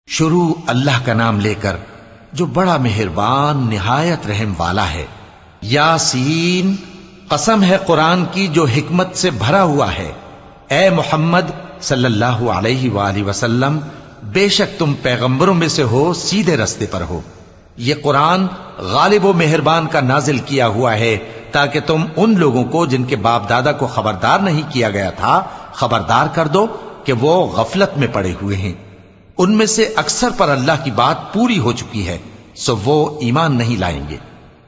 شروع اللہ کا نام لے کر جو بڑا مہربان نہایت رحم والا ہے۔ یاسین، قسم ہے قرآن کی جو حکمت سے بھرا ہوا ہے۔ اے محمد صلی اللہ علیہ وآلہ وسلم، بے شک تم پیغمبروں میں سے ہو، سیدھے رستے پر ہو۔ یہ قرآن غالب و مہربان کا نازل کیا ہوا ہے تاکہ تم ان لوگوں کو جن کے باپ دادا کو خبردار نہیں کیا گیا تھا خبردار کر دو کہ وہ غفلت میں پڑے ہوئے ہیں۔ ان میں سے اکثر پر اللہ کی بات پوری ہو چکی ہے، سو وہ ایمان نہیں لائیں گے۔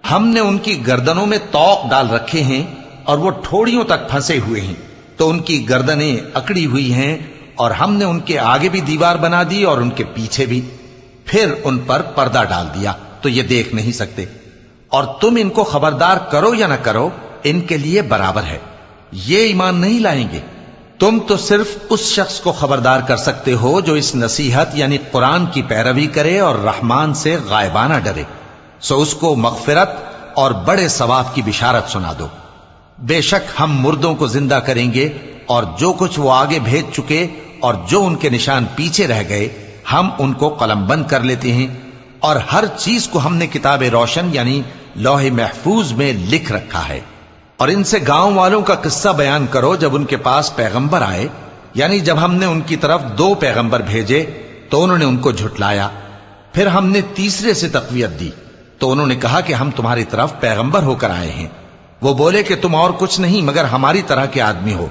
ہم نے ان کی گردنوں میں طوق ڈال رکھے ہیں اور وہ ٹھوڑیوں تک پھنسے ہوئے ہیں، تو ان کی گردنیں اکڑی ہوئی ہیں، اور ہم نے ان کے آگے بھی دیوار بنا دی اور ان کے پیچھے بھی، پھر ان پر پردہ ڈال دیا تو یہ دیکھ نہیں سکتے۔ اور تم ان کو خبردار کرو یا نہ کرو، ان کے لیے برابر ہے، یہ ایمان نہیں لائیں گے۔ تم تو صرف اس شخص کو خبردار کر سکتے ہو جو اس نصیحت یعنی قرآن کی پیروی کرے اور رحمان سے غائبانہ ڈرے، سو اس کو مغفرت اور بڑے ثواب کی بشارت سنا دو۔ بے شک ہم مردوں کو زندہ کریں گے، اور جو کچھ وہ آگے بھیج چکے اور جو ان کے نشان پیچھے رہ گئے ہم ان کو قلم بند کر لیتے ہیں، اور ہر چیز کو ہم نے کتاب روشن یعنی لوح محفوظ میں لکھ رکھا ہے۔ اور ان سے گاؤں والوں کا قصہ بیان کرو جب ان کے پاس پیغمبر آئے، یعنی جب ہم نے ان کی طرف 2 پیغمبر بھیجے تو انہوں نے ان کو جھٹلایا، پھر ہم نے تیسرے سے تقویت دی تو انہوں نے کہا کہ ہم تمہاری طرف پیغمبر ہو کر آئے ہیں۔ وہ بولے کہ تم اور کچھ نہیں مگر ہماری طرح کے آدمی ہو،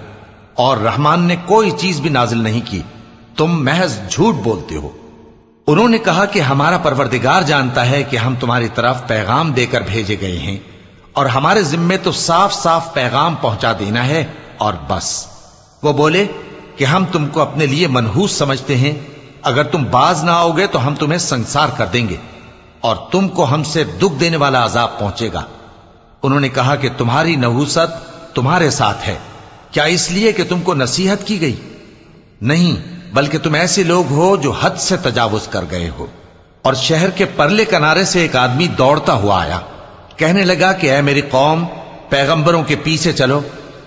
اور رحمان نے کوئی چیز بھی نازل نہیں کی، تم محض جھوٹ بولتے ہو۔ انہوں نے کہا کہ ہمارا پروردگار جانتا ہے کہ ہم تمہاری طرف پیغام دے کر بھیجے گئے ہیں، اور ہمارے ذمے تو صاف صاف پیغام پہنچا دینا ہے اور بس۔ وہ بولے کہ ہم تم کو اپنے لیے منحوس سمجھتے ہیں، اگر تم باز نہ آؤ گے تو ہم تمہیں سنسار کر دیں گے، اور تم کو ہم سے دکھ دینے والا عذاب پہنچے گا۔ انہوں نے کہا کہ تمہاری نحوست تمہارے ساتھ ہے، کیا اس لیے کہ تم کو نصیحت کی گئی؟ نہیں، بلکہ تم ایسے لوگ ہو جو حد سے تجاوز کر گئے ہو۔ اور شہر کے پرلے کنارے سے ایک آدمی دوڑتا ہوا آیا، کہنے لگا کہ اے میری قوم، پیغمبروں کے پیچھے چلو،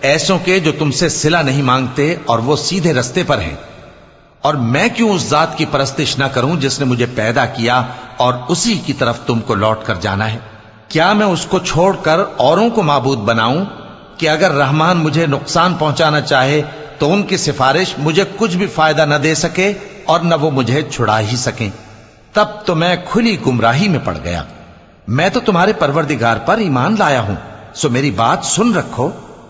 ایسوں کے جو تم سے صلہ نہیں مانگتے اور وہ سیدھے رستے پر ہیں۔ اور میں کیوں اس ذات کی پرستش نہ کروں جس نے مجھے پیدا کیا اور اسی کی طرف تم کو لوٹ کر جانا ہے؟ کیا میں اس کو چھوڑ کر اوروں کو معبود بناؤں کہ اگر رحمان مجھے نقصان پہنچانا چاہے تو ان کی سفارش مجھے کچھ بھی فائدہ نہ دے سکے اور نہ وہ مجھے چھڑا ہی سکیں؟ تب تو میں کھلی گمراہی میں پڑ گیا۔ میں تو تمہارے پروردگار پر ایمان لایا ہوں، سو میری بات سن رکھو۔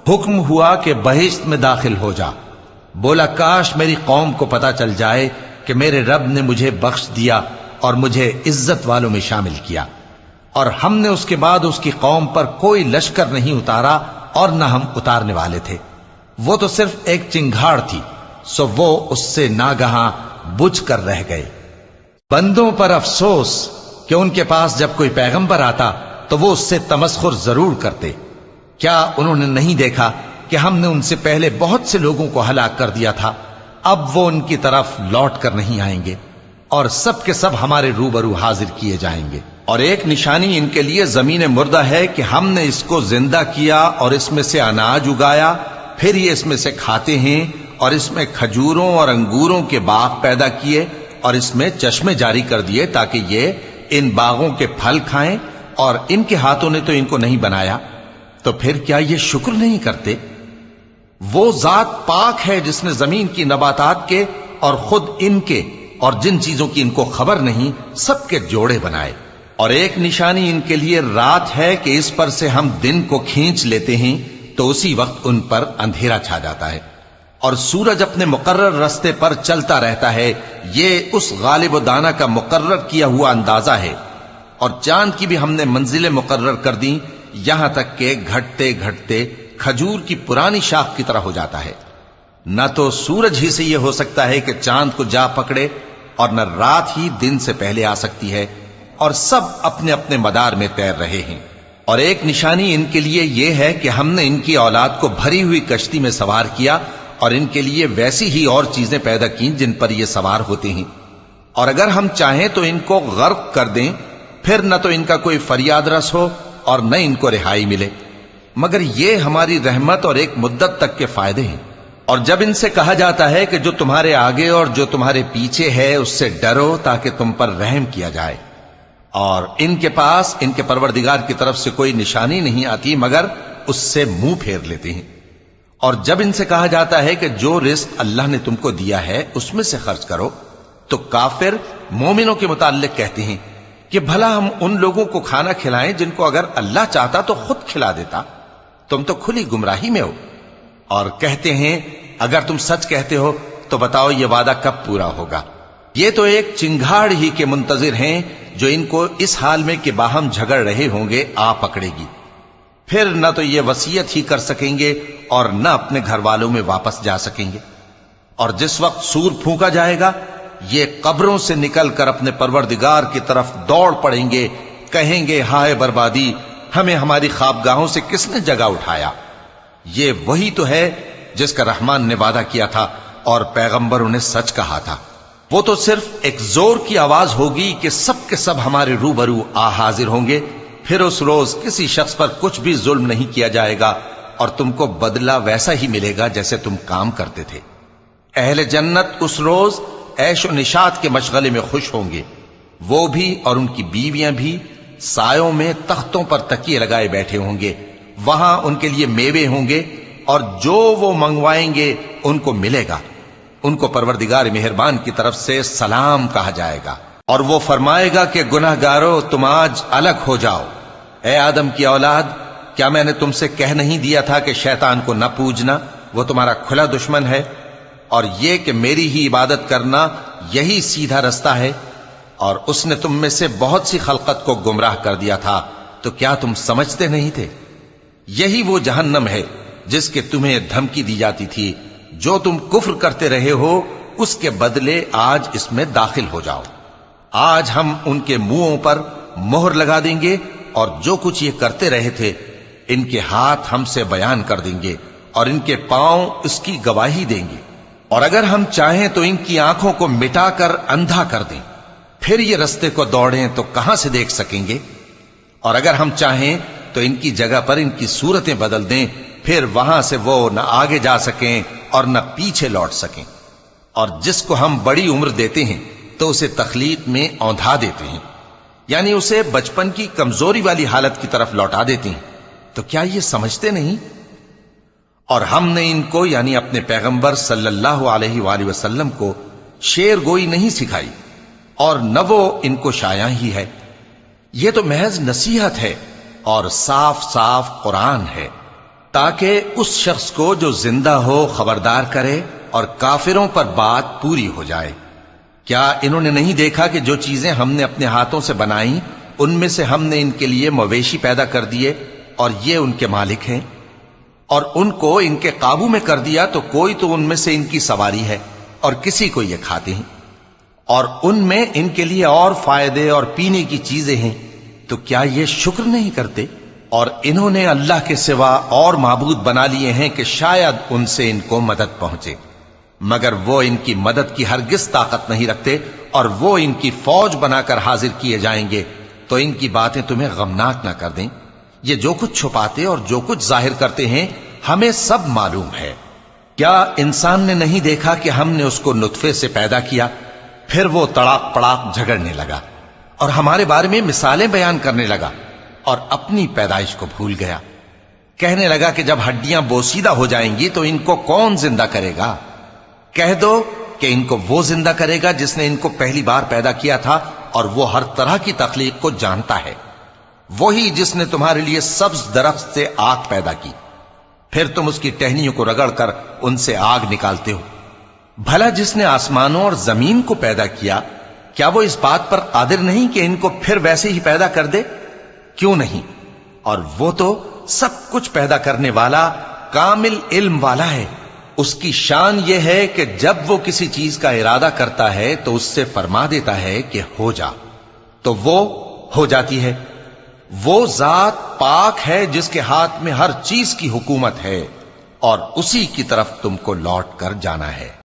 حکم ہوا کہ بہشت میں داخل ہو جا۔ بولا کاش میری قوم کو پتا چل جائے کہ میرے رب نے مجھے بخش دیا اور مجھے عزت والوں میں شامل کیا، اور ہم نے اس کے بعد اس کی قوم پر کوئی لشکر نہیں اتارا اور نہ ہم اتارنے والے تھے۔ وہ تو صرف ایک چنگھاڑ تھی، سو وہ اس سے ناگہاں بجھ کر رہ گئے۔ بندوں پر افسوس کہ ان کے پاس جب کوئی پیغمبر آتا تو وہ اس سے تمسخر ضرور کرتے۔ کیا انہوں نے نہیں دیکھا کہ ہم نے ان سے پہلے بہت سے لوگوں کو ہلاک کر دیا تھا؟ اب وہ ان کی طرف لوٹ کر نہیں آئیں گے، اور سب کے سب ہمارے روبرو حاضر کیے جائیں گے۔ اور ایک نشانی ان کے لیے زمین مردہ ہے کہ ہم نے اس کو زندہ کیا اور اس میں سے اناج اگایا، پھر یہ اس میں سے کھاتے ہیں، اور اس میں کھجوروں اور انگوروں کے باغ پیدا کیے اور اس میں چشمے جاری کر دیے تاکہ یہ ان باغوں کے پھل کھائیں، اور ان کے ہاتھوں نے تو ان کو نہیں بنایا، تو پھر کیا یہ شکر نہیں کرتے؟ وہ ذات پاک ہے جس نے زمین کی نباتات کے اور خود ان کے اور جن چیزوں کی ان کو خبر نہیں سب کے جوڑے بنائے۔ اور ایک نشانی ان کے لیے رات ہے کہ اس پر سے ہم دن کو کھینچ لیتے ہیں تو اسی وقت ان پر اندھیرا چھا جاتا ہے، اور سورج اپنے مقرر رستے پر چلتا رہتا ہے۔ یہ اس غالب و دانا کا مقرر کیا ہوا اندازہ ہے۔ اور چاند کی بھی ہم نے منزلیں مقرر کر دیں، یہاں تک کہ گھٹتے گھٹتے کھجور کی پرانی شاخ کی طرح ہو جاتا ہے۔ نہ تو سورج ہی سے یہ ہو سکتا ہے کہ چاند کو جا پکڑے، اور نہ رات ہی دن سے پہلے آ سکتی ہے، اور سب اپنے اپنے مدار میں تیر رہے ہیں۔ اور ایک نشانی ان کے لیے یہ ہے کہ ہم نے ان کی اولاد کو بھری ہوئی کشتی میں سوار کیا، اور ان کے لیے ویسی ہی اور چیزیں پیدا کی جن پر یہ سوار ہوتے ہیں، اور اگر ہم چاہیں تو ان کو غرق کر دیں، پھر نہ تو ان کا کوئی فریاد رس ہو اور نہ ان کو رہائی ملے، مگر یہ ہماری رحمت اور ایک مدت تک کے فائدے ہیں۔ اور جب ان سے کہا جاتا ہے کہ جو تمہارے آگے اور جو تمہارے پیچھے ہے اس سے ڈرو تاکہ تم پر رحم کیا جائے، اور ان کے پاس ان کے پروردگار کی طرف سے کوئی نشانی نہیں آتی مگر اس سے منہ پھیر لیتے ہیں، اور جب ان سے کہا جاتا ہے کہ جو رزق اللہ نے تم کو دیا ہے اس میں سے خرچ کرو، تو کافر مومنوں کے متعلق کہتے ہیں کہ بھلا ہم ان لوگوں کو کھانا کھلائیں جن کو اگر اللہ چاہتا تو خود کھلا دیتا، تم تو کھلی گمراہی میں ہو۔ اور کہتے ہیں اگر تم سچ کہتے ہو تو بتاؤ یہ وعدہ کب پورا ہوگا؟ یہ تو ایک چنگھاڑ ہی کے منتظر ہیں جو ان کو اس حال میں کہ باہم جھگڑ رہے ہوں گے آ پکڑے گی، پھر نہ تو یہ وصیت ہی کر سکیں گے اور نہ اپنے گھر والوں میں واپس جا سکیں گے۔ اور جس وقت سور پھونکا جائے گا یہ قبروں سے نکل کر اپنے پروردگار کی طرف دوڑ پڑیں گے، کہیں گے ہائے بربادی، ہمیں ہماری خوابگاہوں سے کس نے جگہ اٹھایا۔ یہ وہی تو ہے جس کا رحمان نے وعدہ کیا تھا اور پیغمبروں نے سچ کہا تھا۔ وہ تو صرف ایک زور کی آواز ہوگی کہ سب کے سب ہمارے روبرو آ حاضر ہوں گے، پھر اس روز کسی شخص پر کچھ بھی ظلم نہیں کیا جائے گا اور تم کو بدلہ ویسا ہی ملے گا جیسے تم کام کرتے تھے۔ اہل جنت اس روز عیش و نشاط کے مشغلے میں خوش ہوں گے، وہ بھی اور ان کی بیویاں بھی سایوں میں تختوں پر تکیے لگائے بیٹھے ہوں گے، وہاں ان کے لیے میوے ہوں گے اور جو وہ منگوائیں گے ان کو ملے گا، ان کو پروردگار مہربان کی طرف سے سلام کہا جائے گا، اور وہ فرمائے گا کہ گناہگارو تم آج الگ ہو جاؤ۔ اے آدم کی اولاد، کیا میں نے تم سے کہہ نہیں دیا تھا کہ شیطان کو نہ پوجنا، وہ تمہارا کھلا دشمن ہے، اور یہ کہ میری ہی عبادت کرنا یہی سیدھا رستہ ہے، اور اس نے تم میں سے بہت سی خلقت کو گمراہ کر دیا تھا، تو کیا تم سمجھتے نہیں تھے؟ یہی وہ جہنم ہے جس کے تمہیں دھمکی دی جاتی تھی، جو تم کفر کرتے رہے ہو اس کے بدلے آج اس میں داخل ہو جاؤ۔ آج ہم ان کے منہوں پر مہر لگا دیں گے اور جو کچھ یہ کرتے رہے تھے ان کے ہاتھ ہم سے بیان کر دیں گے اور ان کے پاؤں اس کی گواہی دیں گے، اور اگر ہم چاہیں تو ان کی آنکھوں کو مٹا کر اندھا کر دیں، پھر یہ رستے کو دوڑیں تو کہاں سے دیکھ سکیں گے، اور اگر ہم چاہیں تو ان کی جگہ پر ان کی صورتیں بدل دیں، پھر وہاں سے وہ نہ آگے جا سکیں اور نہ پیچھے لوٹ سکیں۔ اور جس کو ہم بڑی عمر دیتے ہیں تو اسے تخلیق میں اوندھا دیتے ہیں، یعنی اسے بچپن کی کمزوری والی حالت کی طرف لوٹا دیتے ہیں، تو کیا یہ سمجھتے نہیں؟ اور ہم نے ان کو یعنی اپنے پیغمبر صلی اللہ علیہ وآلہ وسلم کو شعر گوئی نہیں سکھائی، اور نہ وہ ان کو شایع ہی ہے، یہ تو محض نصیحت ہے اور صاف صاف قرآن ہے، تاکہ اس شخص کو جو زندہ ہو خبردار کرے اور کافروں پر بات پوری ہو جائے۔ کیا انہوں نے نہیں دیکھا کہ جو چیزیں ہم نے اپنے ہاتھوں سے بنائیں ان میں سے ہم نے ان کے لیے مویشی پیدا کر دیے اور یہ ان کے مالک ہیں، اور ان کو ان کے قابو میں کر دیا تو کوئی تو ان میں سے ان کی سواری ہے اور کسی کو یہ کھاتے ہیں، اور ان میں ان کے لیے اور فائدے اور پینے کی چیزیں ہیں، تو کیا یہ شکر نہیں کرتے؟ اور انہوں نے اللہ کے سوا اور معبود بنا لیے ہیں کہ شاید ان سے ان کو مدد پہنچے، مگر وہ ان کی مدد کی ہرگز طاقت نہیں رکھتے، اور وہ ان کی فوج بنا کر حاضر کیے جائیں گے تو ان کی باتیں تمہیں غمناک نہ کر دیں۔ یہ جو کچھ چھپاتے اور جو کچھ ظاہر کرتے ہیں ہمیں سب معلوم ہے۔ کیا انسان نے نہیں دیکھا کہ ہم نے اس کو نطفے سے پیدا کیا، پھر وہ تڑاک پڑاک جھگڑنے لگا اور ہمارے بارے میں مثالیں بیان کرنے لگا اور اپنی پیدائش کو بھول گیا، کہنے لگا کہ جب ہڈیاں بوسیدہ ہو جائیں گی تو ان کو کون زندہ کرے گا؟ کہہ دو کہ ان کو وہ زندہ کرے گا جس نے ان کو پہلی بار پیدا کیا تھا، اور وہ ہر طرح کی تخلیق کو جانتا ہے، وہی جس نے تمہارے لیے سبز درخت سے آگ پیدا کی، پھر تم اس کی ٹہنیوں کو رگڑ کر ان سے آگ نکالتے ہو۔ بھلا جس نے آسمانوں اور زمین کو پیدا کیا، کیا وہ اس بات پر قادر نہیں کہ ان کو پھر ویسے ہی پیدا کر دے؟ کیوں نہیں؟ اور وہ تو سب کچھ پیدا کرنے والا کامل علم والا ہے۔ اس کی شان یہ ہے کہ جب وہ کسی چیز کا ارادہ کرتا ہے تو اس سے فرما دیتا ہے کہ ہو جا، تو وہ ہو جاتی ہے۔ وہ ذات پاک ہے جس کے ہاتھ میں ہر چیز کی حکومت ہے، اور اسی کی طرف تم کو لوٹ کر جانا ہے۔